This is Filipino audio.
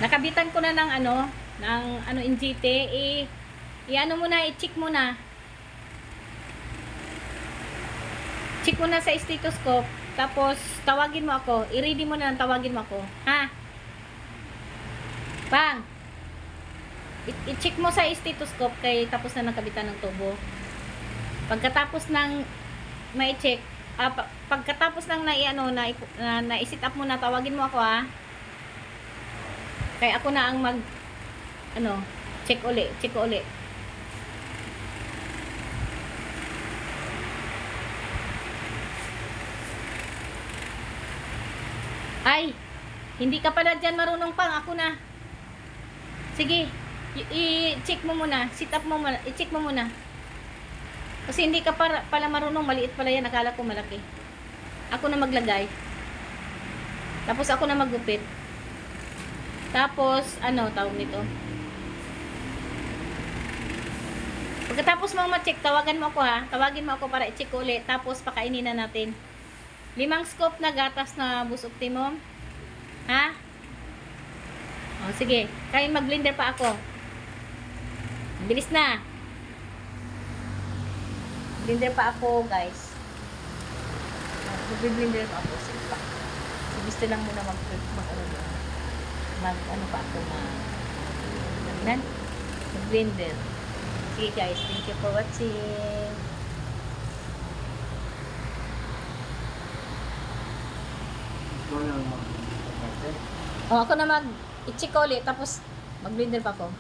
Nakabitan ko na ng NGT. I-ano mo na, i-check mo na. Check mo na sa stethoscope. Tapos, tawagin mo ako. I-ready mo na lang, tawagin mo ako. Ha? Pang! I-check mo sa stethoscope kay tapos na nakabitan ng tubo. Pagkatapos ng mai-check, pagkatapos ng na-sit up mo na, tawagin mo ako ha. Kaya ako na ang check uli. Ay, hindi ka pala dyan marunong pang, ako na. Sige, i-check mo muna, sit up mo muna, i-check mo muna. Kasi hindi ka pala marunong, maliit pala yan, akala ko malaki. Ako na maglagay. Tapos ako na maggupit. Tapos, tawag nito. Pagkatapos mo ma-check, tawagan mo ako ha. Tawagin mo ako para i-check ulit. Tapos, pakainin na natin. 5 scoop na gatas na Boost Optimum. Ha? O, sige. Kaya mag-blender pa ako. Bilis na. Blender pa ako, guys. Mag-blender pa ako. Sige pa. So, gusto lang muna mag-blender. Sige, guys. Thank you for watching. Ako na i-check ulit, tapos mag-blender pa ako.